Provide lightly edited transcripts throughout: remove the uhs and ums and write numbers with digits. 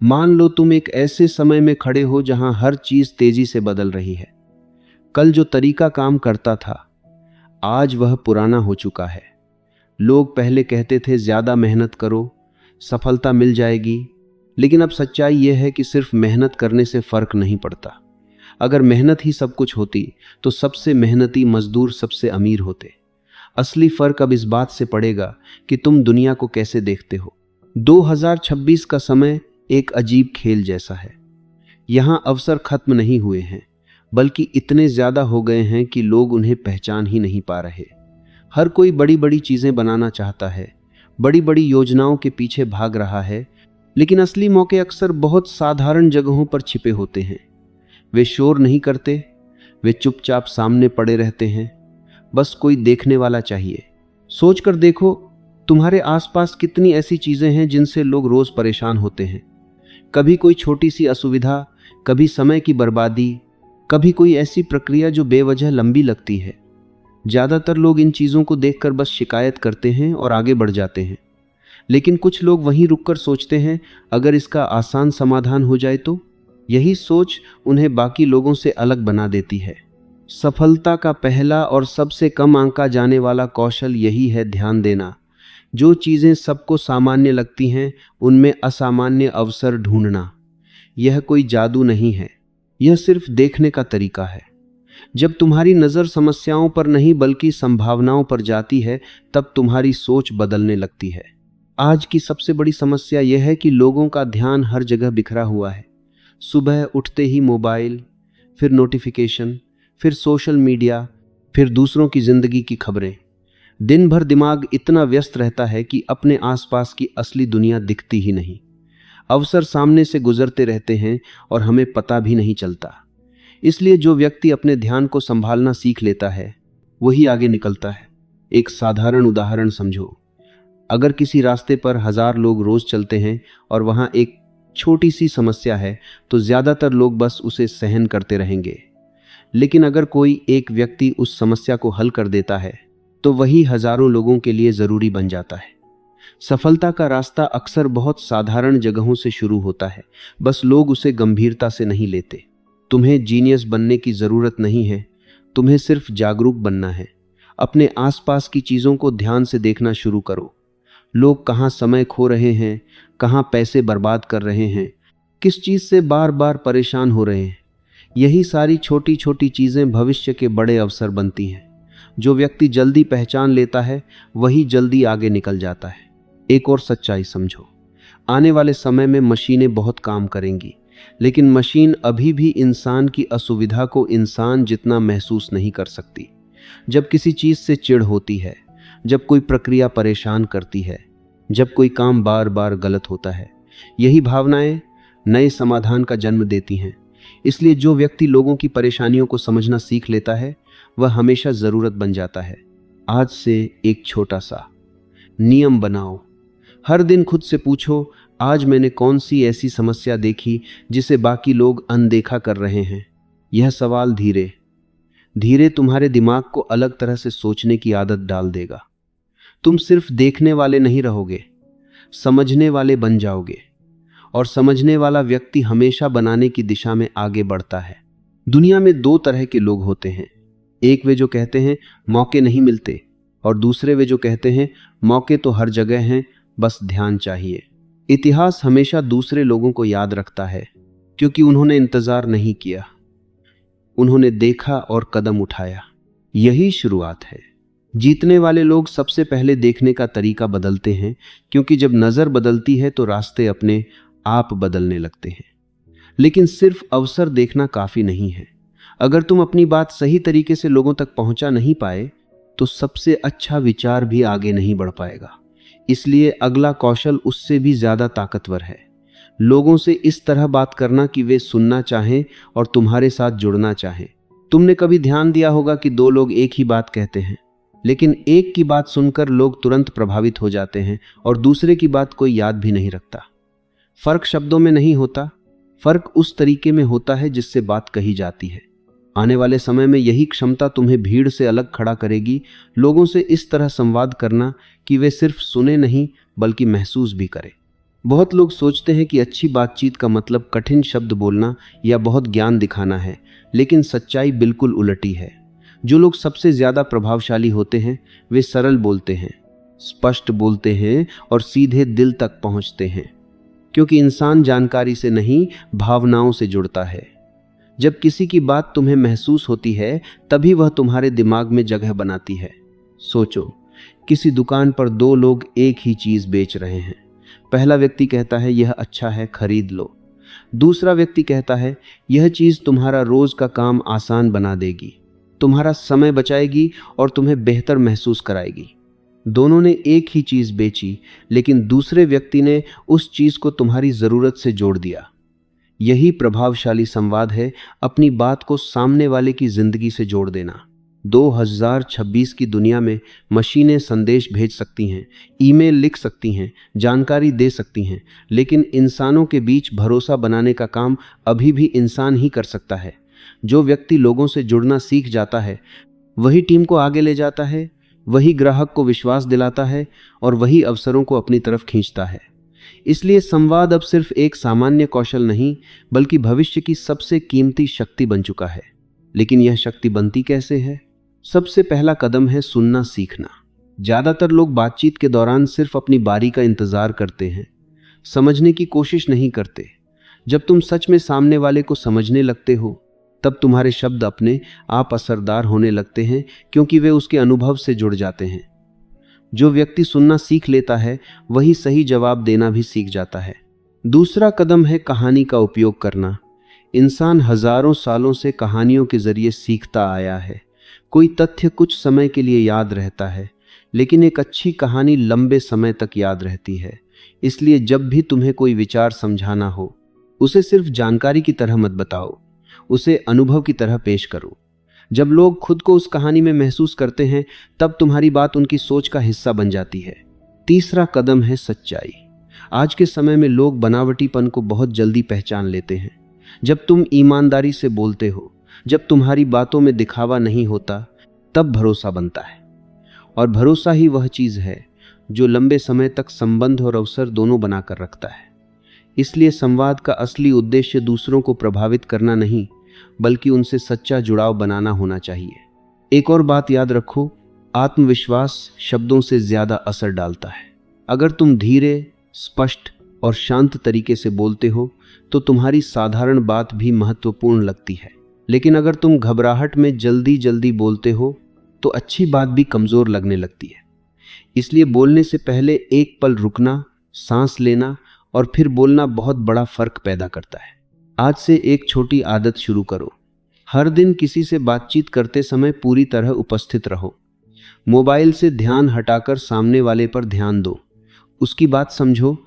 मान लो तुम एक ऐसे समय में खड़े हो जहां हर चीज तेजी से बदल रही है। कल जो तरीका काम करता था, आज वह पुराना हो चुका है। लोग पहले कहते थे ज्यादा मेहनत करो, सफलता मिल जाएगी। लेकिन अब सच्चाई यह है कि सिर्फ मेहनत करने से फर्क नहीं पड़ता। अगर मेहनत ही सब कुछ होती तो सबसे मेहनती मजदूर सबसे अमीर होते। असली फर्क अब इस बात से पड़ेगा कि तुम दुनिया को कैसे देखते हो। 2026 का समय एक अजीब खेल जैसा है। यहां अवसर खत्म नहीं हुए हैं, बल्कि इतने ज्यादा हो गए हैं कि लोग उन्हें पहचान ही नहीं पा रहे। हर कोई बड़ी बड़ी चीजें बनाना चाहता है, बड़ी बड़ी योजनाओं के पीछे भाग रहा है, लेकिन असली मौके अक्सर बहुत साधारण जगहों पर छिपे होते हैं। वे शोर नहीं करते, वे चुपचाप सामने पड़े रहते हैं, बस कोई देखने वाला चाहिए। सोचकर देखो, तुम्हारे आसपास कितनी ऐसी चीजें हैं जिनसे लोग रोज परेशान होते हैं। कभी कोई छोटी सी असुविधा, कभी समय की बर्बादी, कभी कोई ऐसी प्रक्रिया जो बेवजह लंबी लगती है। ज्यादातर लोग इन चीजों को देखकर बस शिकायत करते हैं और आगे बढ़ जाते हैं। लेकिन कुछ लोग वहीं रुककर सोचते हैं, अगर इसका आसान समाधान हो जाए तो। यही सोच उन्हें बाकी लोगों से अलग बना देती है। सफलता का पहला और सबसे कम आंका जाने वाला कौशल यही है, ध्यान देना। जो चीजें सबको सामान्य लगती हैं, उनमें असामान्य अवसर ढूंढना। यह कोई जादू नहीं है, यह सिर्फ देखने का तरीका है। जब तुम्हारी नजर समस्याओं पर नहीं बल्कि संभावनाओं पर जाती है, तब तुम्हारी सोच बदलने लगती है। आज की सबसे बड़ी समस्या यह है कि लोगों का ध्यान हर जगह बिखरा हुआ है। सुबह उठते ही मोबाइल, फिर नोटिफिकेशन, फिर सोशल मीडिया, फिर दूसरों की जिंदगी की खबरें। दिन भर दिमाग इतना व्यस्त रहता है कि अपने आसपास की असली दुनिया दिखती ही नहीं। अवसर सामने से गुजरते रहते हैं और हमें पता भी नहीं चलता। इसलिए जो व्यक्ति अपने ध्यान को संभालना सीख लेता है, वही आगे निकलता है। एक साधारण उदाहरण समझो। अगर किसी रास्ते पर 1000 लोग रोज चलते हैं और वहां एक छोटी सी समस्या है, तो ज्यादातर लोग बस उसे सहन करते रहेंगे। लेकिन अगर कोई एक व्यक्ति उस समस्या को हल कर देता है, तो वही हजारों लोगों के लिए जरूरी बन जाता है। सफलता का रास्ता अक्सर बहुत साधारण जगहों से शुरू होता है, बस लोग उसे गंभीरता से नहीं लेते। तुम्हें जीनियस बनने की जरूरत नहीं है, तुम्हें सिर्फ जागरूक बनना है। अपने आसपास की चीजों को ध्यान से देखना शुरू करो। लोग कहाँ समय खो रहे हैं, कहाँ पैसे बर्बाद कर रहे हैं, किस चीज से बार बार परेशान हो रहे हैं। यही सारी छोटी छोटी चीजें भविष्य के बड़े अवसर बनती हैं। जो व्यक्ति जल्दी पहचान लेता है, वही जल्दी आगे निकल जाता है। एक और सच्चाई समझो, आने वाले समय में मशीनें बहुत काम करेंगी, लेकिन मशीन अभी भी इंसान की असुविधा को इंसान जितना महसूस नहीं कर सकती। जब किसी चीज से चिढ़ होती है, जब कोई प्रक्रिया परेशान करती है, जब कोई काम बार बार गलत होता है, यही भावनाएं नए समाधान का जन्म देती हैं। इसलिए जो व्यक्ति लोगों की परेशानियों को समझना सीख लेता है, वह हमेशा जरूरत बन जाता है। आज से एक छोटा सा नियम बनाओ। हर दिन खुद से पूछो, आज मैंने कौन सी ऐसी समस्या देखी जिसे बाकी लोग अनदेखा कर रहे हैं। यह सवाल धीरे धीरे तुम्हारे दिमाग को अलग तरह से सोचने की आदत डाल देगा। तुम सिर्फ देखने वाले नहीं रहोगे, समझने वाले बन जाओगे। और समझने वाला व्यक्ति हमेशा बनाने की दिशा में आगे बढ़ता है। दुनिया में 2 तरह के लोग होते हैं। एक वे जो कहते हैं मौके नहीं मिलते, और दूसरे वे जो कहते हैं मौके तो हर जगह हैं, बस ध्यान चाहिए। इतिहास हमेशा दूसरे लोगों को याद रखता है, क्योंकि उन्होंने इंतजार नहीं किया, उन्होंने देखा और कदम उठाया। यही शुरुआत है। जीतने वाले लोग सबसे पहले देखने का तरीका बदलते हैं, क्योंकि जब नजर बदलती है तो रास्ते अपने आप बदलने लगते हैं। लेकिन सिर्फ अवसर देखना काफी नहीं है। अगर तुम अपनी बात सही तरीके से लोगों तक पहुंचा नहीं पाए, तो सबसे अच्छा विचार भी आगे नहीं बढ़ पाएगा। इसलिए अगला कौशल उससे भी ज्यादा ताकतवर है। लोगों से इस तरह बात करना कि वे सुनना चाहें और तुम्हारे साथ जुड़ना चाहें। तुमने कभी ध्यान दिया होगा कि 2 लोग एक ही बात कहते हैं, लेकिन एक की बात सुनकर लोग तुरंत प्रभावित हो जाते हैं और दूसरे की बात कोई याद भी नहीं रखता। फर्क शब्दों में नहीं होता, फर्क उस तरीके में होता है जिससे बात कही जाती है। आने वाले समय में यही क्षमता तुम्हें भीड़ से अलग खड़ा करेगी। लोगों से इस तरह संवाद करना कि वे सिर्फ सुने नहीं बल्कि महसूस भी करें। बहुत लोग सोचते हैं कि अच्छी बातचीत का मतलब कठिन शब्द बोलना या बहुत ज्ञान दिखाना है, लेकिन सच्चाई बिल्कुल उलटी है। जो लोग सबसे ज्यादा प्रभावशाली होते हैं वे सरल बोलते हैं, स्पष्ट बोलते हैं और सीधे दिल तक पहुंचते हैं, क्योंकि इंसान जानकारी से नहीं भावनाओं से जुड़ता है। जब किसी की बात तुम्हें महसूस होती है तभी वह तुम्हारे दिमाग में जगह बनाती है। सोचो, किसी दुकान पर दो लोग एक ही चीज बेच रहे हैं। पहला व्यक्ति कहता है यह अच्छा है, खरीद लो। दूसरा व्यक्ति कहता है यह चीज तुम्हारा रोज का काम आसान बना देगी, तुम्हारा समय बचाएगी और तुम्हें बेहतर महसूस कराएगी। दोनों ने एक ही चीज बेची, लेकिन दूसरे व्यक्ति ने उस चीज को तुम्हारी जरूरत से जोड़ दिया। यही प्रभावशाली संवाद है, अपनी बात को सामने वाले की जिंदगी से जोड़ देना। 2026 की दुनिया में मशीनें संदेश भेज सकती हैं, ईमेल लिख सकती हैं, जानकारी दे सकती हैं, लेकिन इंसानों के बीच भरोसा बनाने का काम अभी भी इंसान ही कर सकता है। जो व्यक्ति लोगों से जुड़ना सीख जाता है वही टीम को आगे ले जाता है, वही ग्राहक को विश्वास दिलाता है और वही अवसरों को अपनी तरफ खींचता है। इसलिए संवाद अब सिर्फ एक सामान्य कौशल नहीं, बल्कि भविष्य की सबसे कीमती शक्ति बन चुका है। लेकिन यह शक्ति बनती कैसे है? सबसे पहला कदम है सुनना सीखना। ज्यादातर लोग बातचीत के दौरान सिर्फ अपनी बारी का इंतजार करते हैं, समझने की कोशिश नहीं करते। जब तुम सच में सामने वाले को समझने लगते हो तब तुम्हारे शब्द अपने आप असरदार होने लगते हैं, क्योंकि वे उसके अनुभव से जुड़ जाते हैं। जो व्यक्ति सुनना सीख लेता है वही सही जवाब देना भी सीख जाता है। दूसरा कदम है कहानी का उपयोग करना। इंसान हजारों सालों से कहानियों के जरिए सीखता आया है। कोई तथ्य कुछ समय के लिए याद रहता है, लेकिन एक अच्छी कहानी लंबे समय तक याद रहती है। इसलिए जब भी तुम्हें कोई विचार समझाना हो, उसे सिर्फ जानकारी की तरह मत बताओ, उसे अनुभव की तरह पेश करो। जब लोग खुद को उस कहानी में महसूस करते हैं तब तुम्हारी बात उनकी सोच का हिस्सा बन जाती है। तीसरा कदम है सच्चाई। आज के समय में लोग बनावटीपन को बहुत जल्दी पहचान लेते हैं। जब तुम ईमानदारी से बोलते हो, जब तुम्हारी बातों में दिखावा नहीं होता, तब भरोसा बनता है। और भरोसा ही वह चीज है जो लंबे समय तक संबंध और अवसर दोनों बनाकर रखता है। इसलिए संवाद का असली उद्देश्य दूसरों को प्रभावित करना नहीं, बल्कि उनसे सच्चा जुड़ाव बनाना होना चाहिए। एक और बात याद रखो, आत्मविश्वास शब्दों से ज्यादा असर डालता है। अगर तुम धीरे, स्पष्ट और शांत तरीके से बोलते हो तो तुम्हारी साधारण बात भी महत्वपूर्ण लगती है। लेकिन अगर तुम घबराहट में जल्दी जल्दी बोलते हो तो अच्छी बात भी कमजोर लगने लगती है। इसलिए बोलने से पहले एक पल रुकना, सांस लेना और फिर बोलना बहुत बड़ा फर्क पैदा करता है। आज से एक छोटी आदत शुरू करो। हर दिन किसी से बातचीत करते समय पूरी तरह उपस्थित रहो। मोबाइल से ध्यान हटाकर सामने वाले पर ध्यान दो, उसकी बात समझो,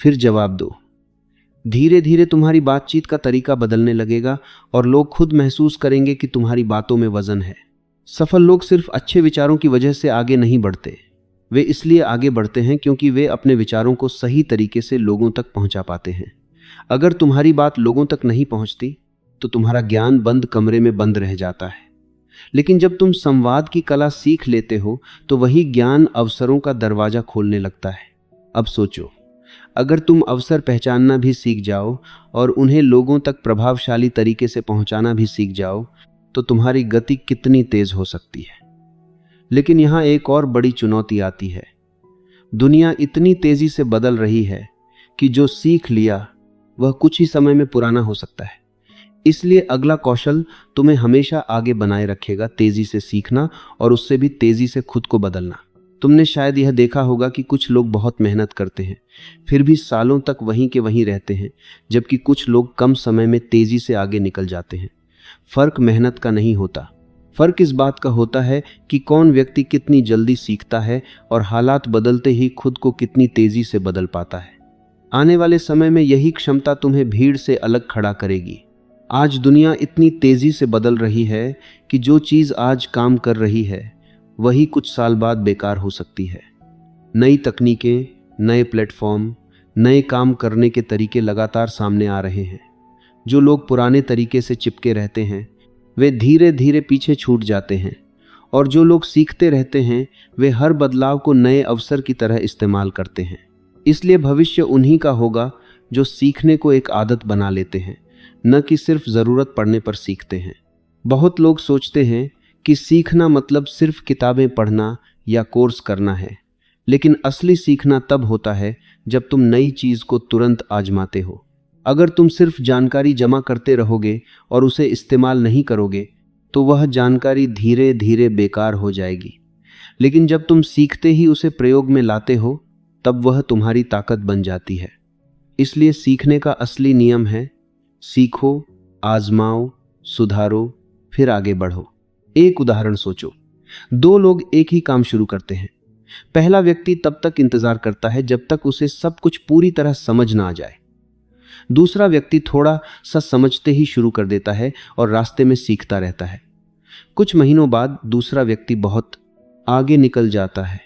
फिर जवाब दो। धीरे धीरे तुम्हारी बातचीत का तरीका बदलने लगेगा और लोग खुद महसूस करेंगे कि तुम्हारी बातों में वजन है। सफल लोग सिर्फ अच्छे विचारों की वजह से आगे नहीं बढ़ते, वे इसलिए आगे बढ़ते हैं क्योंकि वे अपने विचारों को सही तरीके से लोगों तक पहुंचा पाते हैं। अगर तुम्हारी बात लोगों तक नहीं पहुंचती तो तुम्हारा ज्ञान बंद कमरे में बंद रह जाता है। लेकिन जब तुम संवाद की कला सीख लेते हो तो वही ज्ञान अवसरों का दरवाजा खोलने लगता है। अब सोचो, अगर तुम अवसर पहचानना भी सीख जाओ और उन्हें लोगों तक प्रभावशाली तरीके से पहुंचाना भी सीख जाओ तो तुम्हारी गति कितनी तेज हो सकती है। लेकिन यहां एक और बड़ी चुनौती आती है। दुनिया इतनी तेजी से बदल रही है कि जो सीख लिया वह कुछ ही समय में पुराना हो सकता है। इसलिए अगला कौशल तुम्हें हमेशा आगे बनाए रखेगा, तेजी से सीखना और उससे भी तेजी से खुद को बदलना। तुमने शायद यह देखा होगा कि कुछ लोग बहुत मेहनत करते हैं फिर भी सालों तक वहीं के वहीं रहते हैं, जबकि कुछ लोग कम समय में तेजी से आगे निकल जाते हैं। फर्क मेहनत का नहीं होता, फर्क इस बात का होता है कि कौन व्यक्ति कितनी जल्दी सीखता है और हालात बदलते ही खुद को कितनी तेजी से बदल पाता है। आने वाले समय में यही क्षमता तुम्हें भीड़ से अलग खड़ा करेगी। आज दुनिया इतनी तेजी से बदल रही है कि जो चीज आज काम कर रही है वही कुछ साल बाद बेकार हो सकती है। नई तकनीकें, नए प्लेटफॉर्म, नए काम करने के तरीके लगातार सामने आ रहे हैं। जो लोग पुराने तरीके से चिपके रहते हैं वे धीरे धीरे पीछे छूट जाते हैं, और जो लोग सीखते रहते हैं वे हर बदलाव को नए अवसर की तरह इस्तेमाल करते हैं। इसलिए भविष्य उन्हीं का होगा जो सीखने को एक आदत बना लेते हैं, न कि सिर्फ जरूरत पड़ने पर सीखते हैं। बहुत लोग सोचते हैं कि सीखना मतलब सिर्फ किताबें पढ़ना या कोर्स करना है, लेकिन असली सीखना तब होता है जब तुम नई चीज को तुरंत आजमाते हो। अगर तुम सिर्फ जानकारी जमा करते रहोगे और उसे इस्तेमाल नहीं करोगे तो वह जानकारी धीरे धीरे बेकार हो जाएगी। लेकिन जब तुम सीखते ही उसे प्रयोग में लाते हो तब वह तुम्हारी ताकत बन जाती है। इसलिए सीखने का असली नियम है सीखो, आजमाओ, सुधारो, फिर आगे बढ़ो। एक उदाहरण सोचो, दो लोग एक ही काम शुरू करते हैं। पहला व्यक्ति तब तक इंतजार करता है जब तक उसे सब कुछ पूरी तरह समझ ना आ जाए। दूसरा व्यक्ति थोड़ा सा समझते ही शुरू कर देता है और रास्ते में सीखता रहता है। कुछ महीनों बाद दूसरा व्यक्ति बहुत आगे निकल जाता है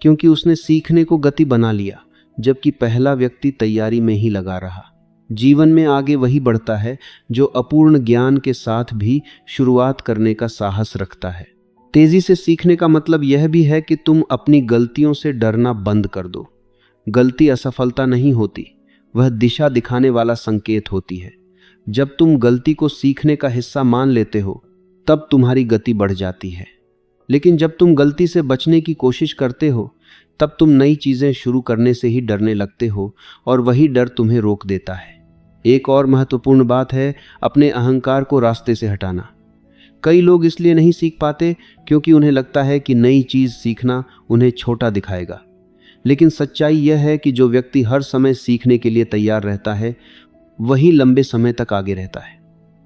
क्योंकि उसने सीखने को गति बना लिया, जबकि पहला व्यक्ति तैयारी में ही लगा रहा। जीवन में आगे वही बढ़ता है जो अपूर्ण ज्ञान के साथ भी शुरुआत करने का साहस रखता है। तेजी से सीखने का मतलब यह भी है कि तुम अपनी गलतियों से डरना बंद कर दो। गलती असफलता नहीं होती, वह दिशा दिखाने वाला संकेत होती है। जब तुम गलती को सीखने का हिस्सा मान लेते हो तब तुम्हारी गति बढ़ जाती है। लेकिन जब तुम गलती से बचने की कोशिश करते हो तब तुम नई चीजें शुरू करने से ही डरने लगते हो और वही डर तुम्हें रोक देता है। एक और महत्वपूर्ण बात है अपने अहंकार को रास्ते से हटाना। कई लोग इसलिए नहीं सीख पाते क्योंकि उन्हें लगता है कि नई चीज सीखना उन्हें छोटा दिखाएगा। लेकिन सच्चाई यह है कि जो व्यक्ति हर समय सीखने के लिए तैयार रहता है वही लंबे समय तक आगे रहता है।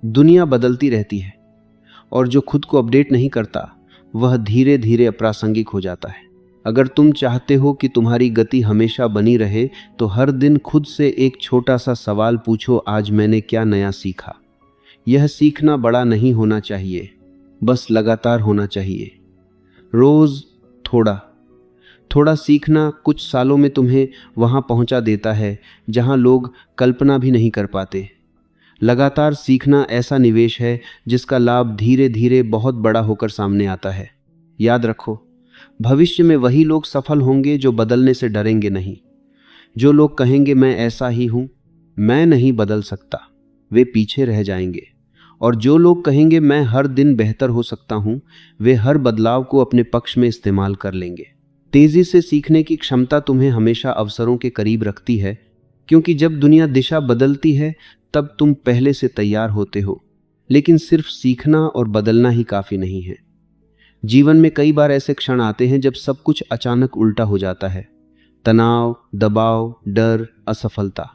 दुनिया बदलती रहती है और जो खुद को अपडेट नहीं करता वह धीरे धीरे अप्रासंगिक हो जाता है। अगर तुम चाहते हो कि तुम्हारी गति हमेशा बनी रहे तो हर दिन खुद से एक छोटा सा सवाल पूछो, आज मैंने क्या नया सीखा। यह सीखना बड़ा नहीं होना चाहिए, बस लगातार होना चाहिए। रोज थोड़ा थोड़ा सीखना कुछ सालों में तुम्हें वहां पहुंचा देता है जहां लोग कल्पना भी नहीं कर पाते। लगातार सीखना ऐसा निवेश है जिसका लाभ धीरे धीरे बहुत बड़ा होकर सामने आता है। याद रखो, भविष्य में वही लोग सफल होंगे जो बदलने से डरेंगे नहीं। जो लोग कहेंगे मैं ऐसा ही हूं, मैं नहीं बदल सकता, वे पीछे रह जाएंगे। और जो लोग कहेंगे मैं हर दिन बेहतर हो सकता हूं, वे हर बदलाव को अपने पक्ष में इस्तेमाल कर लेंगे। तेजी से सीखने की क्षमता तुम्हें हमेशा अवसरों के करीब रखती है, क्योंकि जब दुनिया दिशा बदलती है तब तुम पहले से तैयार होते हो। लेकिन सिर्फ सीखना और बदलना ही काफी नहीं है। जीवन में कई बार ऐसे क्षण आते हैं जब सब कुछ अचानक उल्टा हो जाता है। तनाव, दबाव, डर, असफलता।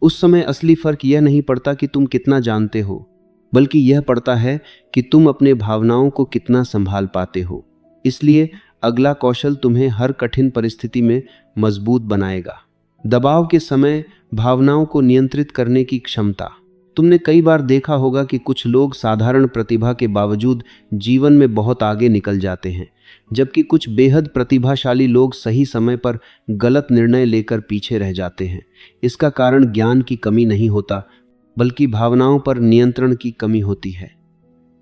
उस समय असली फर्क यह नहीं पड़ता कि तुम कितना जानते हो, बल्कि यह पड़ता है कि तुम अपने भावनाओं को कितना संभाल पाते हो। इसलिए अगला कौशल तुम्हें हर कठिन परिस्थिति में मजबूत बनाएगा। दबाव के समय भावनाओं को नियंत्रित करने की क्षमता। तुमने कई बार देखा होगा कि कुछ लोग साधारण प्रतिभा के बावजूद जीवन में बहुत आगे निकल जाते हैं, जबकि कुछ बेहद प्रतिभाशाली लोग सही समय पर गलत निर्णय लेकर पीछे रह जाते हैं। इसका कारण ज्ञान की कमी नहीं होता, बल्कि भावनाओं पर नियंत्रण की कमी होती है।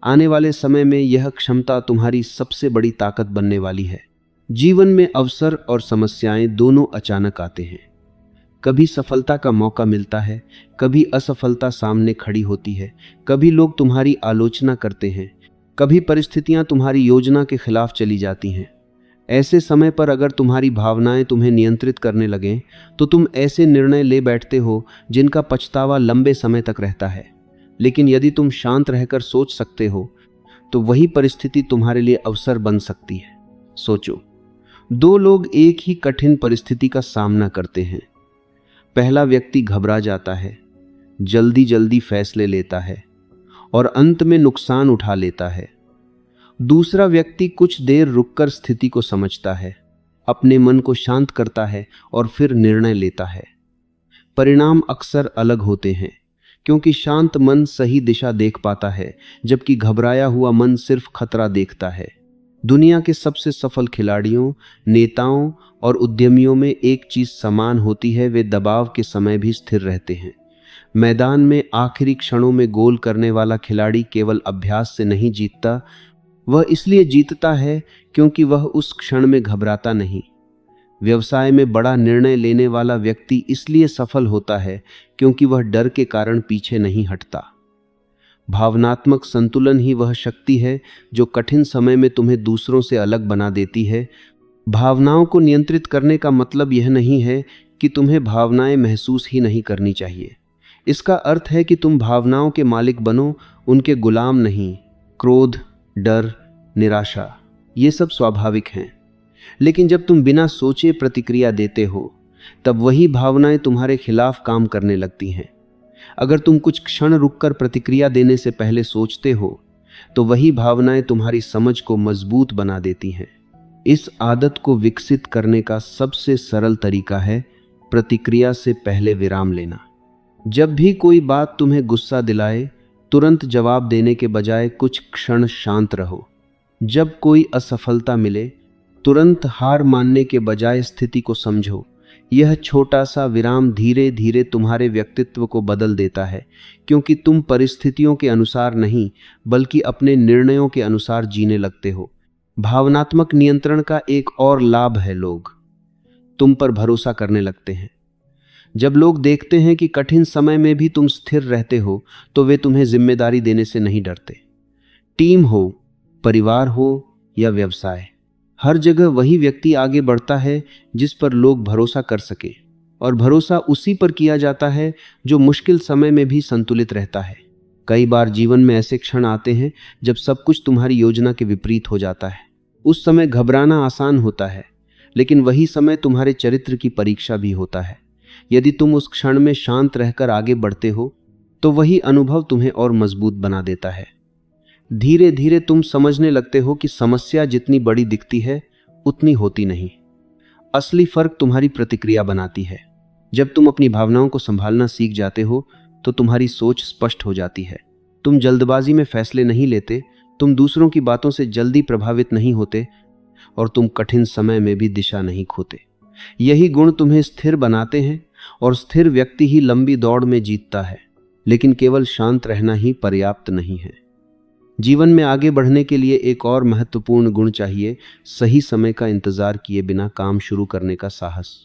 आने वाले समय में यह क्षमता तुम्हारी सबसे बड़ी ताकत बनने वाली है। जीवन में अवसर और समस्याएं दोनों अचानक आते हैं। कभी सफलता का मौका मिलता है, कभी असफलता सामने खड़ी होती है। कभी लोग तुम्हारी आलोचना करते हैं, कभी परिस्थितियां तुम्हारी योजना के खिलाफ चली जाती हैं। ऐसे समय पर अगर तुम्हारी भावनाएं तुम्हें नियंत्रित करने लगें तो तुम ऐसे निर्णय ले बैठते हो जिनका पछतावा लंबे समय तक रहता है। लेकिन यदि तुम शांत रहकर सोच सकते हो तो वही परिस्थिति तुम्हारे लिए अवसर बन सकती है। सोचो, दो लोग एक ही कठिन परिस्थिति का सामना करते हैं। पहला व्यक्ति घबरा जाता है, जल्दी जल्दी फैसले लेता है और अंत में नुकसान उठा लेता है। दूसरा व्यक्ति कुछ देर रुककर स्थिति को समझता है, अपने मन को शांत करता है और फिर निर्णय लेता है। परिणाम अक्सर अलग होते हैं, क्योंकि शांत मन सही दिशा देख पाता है, जबकि घबराया हुआ मन सिर्फ खतरा देखता है। दुनिया के सबसे सफल खिलाड़ियों, नेताओं और उद्यमियों में एक चीज समान होती है, वे दबाव के समय भी स्थिर रहते हैं। मैदान में आखिरी क्षणों में गोल करने वाला खिलाड़ी केवल अभ्यास से नहीं जीतता, वह इसलिए जीतता है क्योंकि वह उस क्षण में घबराता नहीं। व्यवसाय में बड़ा निर्णय लेने वाला व्यक्ति इसलिए सफल होता है क्योंकि वह डर के कारण पीछे नहीं हटता। भावनात्मक संतुलन ही वह शक्ति है जो कठिन समय में तुम्हें दूसरों से अलग बना देती है। भावनाओं को नियंत्रित करने का मतलब यह नहीं है कि तुम्हें भावनाएं महसूस ही नहीं करनी चाहिए। इसका अर्थ है कि तुम भावनाओं के मालिक बनो, उनके गुलाम नहीं। क्रोध, डर, निराशा, ये सब स्वाभाविक हैं, लेकिन जब तुम बिना सोचे प्रतिक्रिया देते हो तब वही भावनाएं तुम्हारे खिलाफ काम करने लगती हैं। अगर तुम कुछ क्षण रुककर प्रतिक्रिया देने से पहले सोचते हो तो वही भावनाएं तुम्हारी समझ को मजबूत बना देती हैं। इस आदत को विकसित करने का सबसे सरल तरीका है प्रतिक्रिया से पहले विराम लेना। जब भी कोई बात तुम्हें गुस्सा दिलाए, तुरंत जवाब देने के बजाय कुछ क्षण शांत रहो। जब कोई असफलता मिले, तुरंत हार मानने के बजाय स्थिति को समझो। यह छोटा सा विराम धीरे धीरे तुम्हारे व्यक्तित्व को बदल देता है, क्योंकि तुम परिस्थितियों के अनुसार नहीं बल्कि अपने निर्णयों के अनुसार जीने लगते हो। भावनात्मक नियंत्रण का एक और लाभ है, लोग तुम पर भरोसा करने लगते हैं। जब लोग देखते हैं कि कठिन समय में भी तुम स्थिर रहते हो तो वे तुम्हें जिम्मेदारी देने से नहीं डरते। टीम हो, परिवार हो या व्यवसाय, हर जगह वही व्यक्ति आगे बढ़ता है जिस पर लोग भरोसा कर सके, और भरोसा उसी पर किया जाता है जो मुश्किल समय में भी संतुलित रहता है। कई बार जीवन में ऐसे क्षण आते हैं जब सब कुछ तुम्हारी योजना के विपरीत हो जाता है। उस समय घबराना आसान होता है, लेकिन वही समय तुम्हारे चरित्र की परीक्षा भी होता है। यदि तुम उस क्षण में शांत रहकर आगे बढ़ते हो तो वही अनुभव तुम्हें और मजबूत बना देता है। धीरे धीरे तुम समझने लगते हो कि समस्या जितनी बड़ी दिखती है उतनी होती नहीं। असली फर्क तुम्हारी प्रतिक्रिया बनाती है। जब तुम अपनी भावनाओं को संभालना सीख जाते हो तो तुम्हारी सोच स्पष्ट हो जाती है। तुम जल्दबाजी में फैसले नहीं लेते, तुम दूसरों की बातों से जल्दी प्रभावित नहीं होते, और तुम कठिन समय में भी दिशा नहीं खोते। यही गुण तुम्हें स्थिर बनाते हैं, और स्थिर व्यक्ति ही लंबी दौड़ में जीतता है। लेकिन केवल शांत रहना ही पर्याप्त नहीं है। जीवन में आगे बढ़ने के लिए एक और महत्वपूर्ण गुण चाहिए, सही समय का इंतजार किए बिना काम शुरू करने का साहस।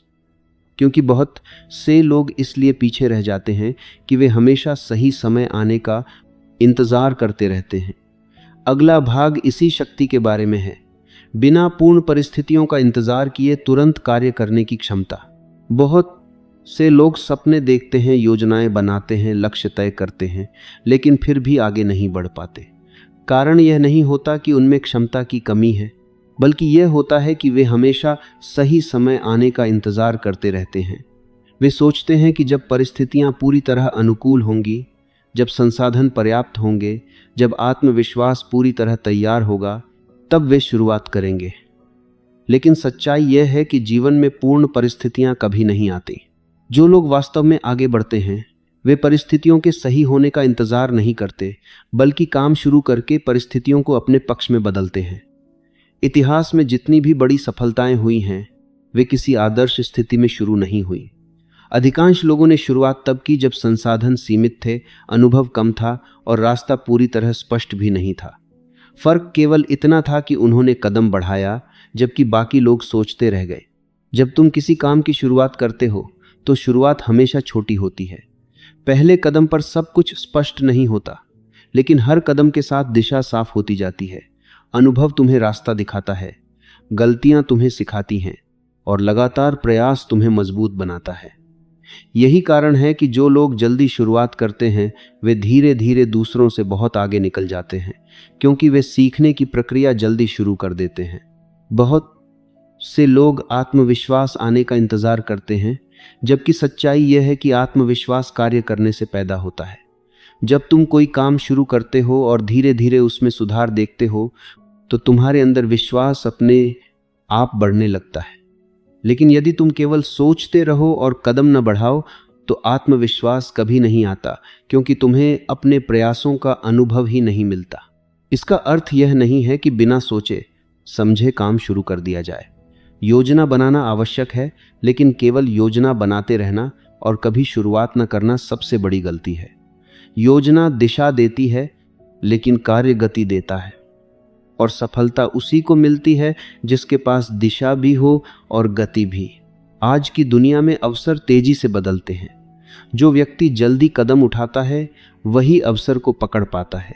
क्योंकि बहुत से लोग इसलिए पीछे रह जाते हैं कि वे हमेशा सही समय आने का इंतजार करते रहते हैं। अगला भाग इसी शक्ति के बारे में है, बिना पूर्ण परिस्थितियों का इंतजार किए तुरंत कार्य करने की क्षमता। बहुत से लोग सपने देखते हैं, योजनाएं बनाते हैं, लक्ष्य तय करते हैं, लेकिन फिर भी आगे नहीं बढ़ पाते। कारण यह नहीं होता कि उनमें क्षमता की कमी है, बल्कि यह होता है कि वे हमेशा सही समय आने का इंतजार करते रहते हैं। वे सोचते हैं कि जब परिस्थितियां पूरी तरह अनुकूल होंगी, जब संसाधन पर्याप्त होंगे, जब आत्मविश्वास पूरी तरह तैयार होगा, तब वे शुरुआत करेंगे। लेकिन सच्चाई यह है कि जीवन में पूर्ण परिस्थितियां कभी नहीं आती। जो लोग वास्तव में आगे बढ़ते हैं वे परिस्थितियों के सही होने का इंतजार नहीं करते, बल्कि काम शुरू करके परिस्थितियों को अपने पक्ष में बदलते हैं। इतिहास में जितनी भी बड़ी सफलताएं हुई हैं, वे किसी आदर्श स्थिति में शुरू नहीं हुई। अधिकांश लोगों ने शुरुआत तब की जब संसाधन सीमित थे, अनुभव कम था और रास्ता पूरी तरह स्पष्ट भी नहीं था। फर्क केवल इतना था कि उन्होंने कदम बढ़ाया जबकि बाकी लोग सोचते रह गए। जब तुम किसी काम की शुरुआत करते हो तो शुरुआत हमेशा छोटी होती है। पहले कदम पर सब कुछ स्पष्ट नहीं होता, लेकिन हर कदम के साथ दिशा साफ होती जाती है। अनुभव तुम्हें रास्ता दिखाता है, गलतियां तुम्हें सिखाती हैं और लगातार प्रयास तुम्हें मजबूत बनाता है। यही कारण है कि जो लोग जल्दी शुरुआत करते हैं वे धीरे धीरे दूसरों से बहुत आगे निकल जाते हैं, क्योंकि वे सीखने की प्रक्रिया जल्दी शुरू कर देते हैं। बहुत से लोग आत्मविश्वास आने का इंतजार करते हैं, जबकि सच्चाई यह है कि आत्मविश्वास कार्य करने से पैदा होता है। जब तुम कोई काम शुरू करते हो और धीरे धीरे उसमें सुधार देखते हो तो तुम्हारे अंदर विश्वास अपने आप बढ़ने लगता है। लेकिन यदि तुम केवल सोचते रहो और कदम न बढ़ाओ तो आत्मविश्वास कभी नहीं आता, क्योंकि तुम्हें अपने प्रयासों का अनुभव ही नहीं मिलता। इसका अर्थ यह नहीं है कि बिना सोचे समझे काम शुरू कर दिया जाए। योजना बनाना आवश्यक है, लेकिन केवल योजना बनाते रहना और कभी शुरुआत न करना सबसे बड़ी गलती है। योजना दिशा देती है, लेकिन कार्य गति देता है। और सफलता उसी को मिलती है जिसके पास दिशा भी हो और गति भी। आज की दुनिया में अवसर तेजी से बदलते हैं। जो व्यक्ति जल्दी कदम उठाता है वही अवसर को पकड़ पाता है।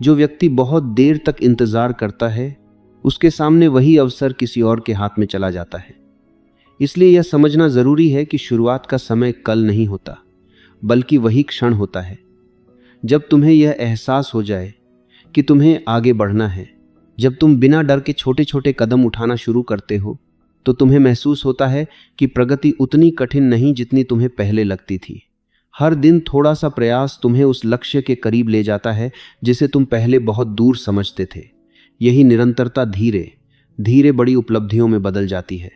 जो व्यक्ति बहुत देर तक इंतजार करता है उसके सामने वही अवसर किसी और के हाथ में चला जाता है। इसलिए यह समझना जरूरी है कि शुरुआत का समय कल नहीं होता, बल्कि वही क्षण होता है जब तुम्हें यह एहसास हो जाए कि तुम्हें आगे बढ़ना है। जब तुम बिना डर के छोटे छोटे कदम उठाना शुरू करते हो तो तुम्हें महसूस होता है कि प्रगति उतनी कठिन नहीं जितनी तुम्हें पहले लगती थी। हर दिन थोड़ा सा प्रयास तुम्हें उस लक्ष्य के करीब ले जाता है जिसे तुम पहले बहुत दूर समझते थे। यही निरंतरता धीरे धीरे बड़ी उपलब्धियों में बदल जाती है।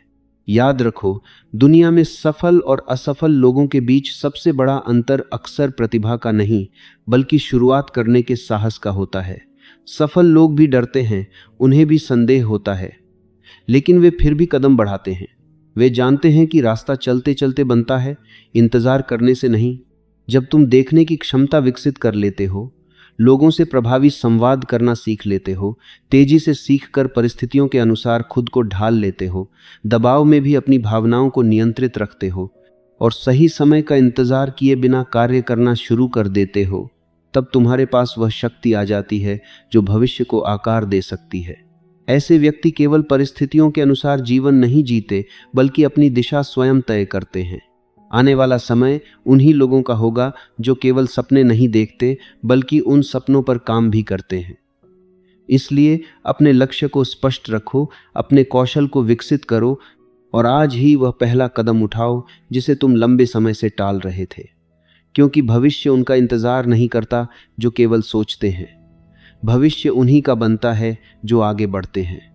याद रखो, दुनिया में सफल और असफल लोगों के बीच सबसे बड़ा अंतर अक्सर प्रतिभा का नहीं, बल्कि शुरुआत करने के साहस का होता है। सफल लोग भी डरते हैं, उन्हें भी संदेह होता है, लेकिन वे फिर भी कदम बढ़ाते हैं। वे जानते हैं कि रास्ता चलते चलते बनता है, इंतजार करने से नहीं। जब तुम देखने की क्षमता विकसित कर लेते हो, लोगों से प्रभावी संवाद करना सीख लेते हो, तेजी से सीखकर परिस्थितियों के अनुसार खुद को ढाल लेते हो, दबाव में भी अपनी भावनाओं को नियंत्रित रखते हो और सही समय का इंतजार किए बिना कार्य करना शुरू कर देते हो, तब तुम्हारे पास वह शक्ति आ जाती है जो भविष्य को आकार दे सकती है। ऐसे व्यक्ति केवल परिस्थितियों के अनुसार जीवन नहीं जीते, बल्कि अपनी दिशा स्वयं तय करते हैं। आने वाला समय उन्हीं लोगों का होगा जो केवल सपने नहीं देखते, बल्कि उन सपनों पर काम भी करते हैं। इसलिए अपने लक्ष्य को स्पष्ट रखो, अपने कौशल को विकसित करो और आज ही वह पहला कदम उठाओ जिसे तुम लंबे समय से टाल रहे थे। क्योंकि भविष्य उनका इंतजार नहीं करता जो केवल सोचते हैं। भविष्य उन्हीं का बनता है जो आगे बढ़ते हैं।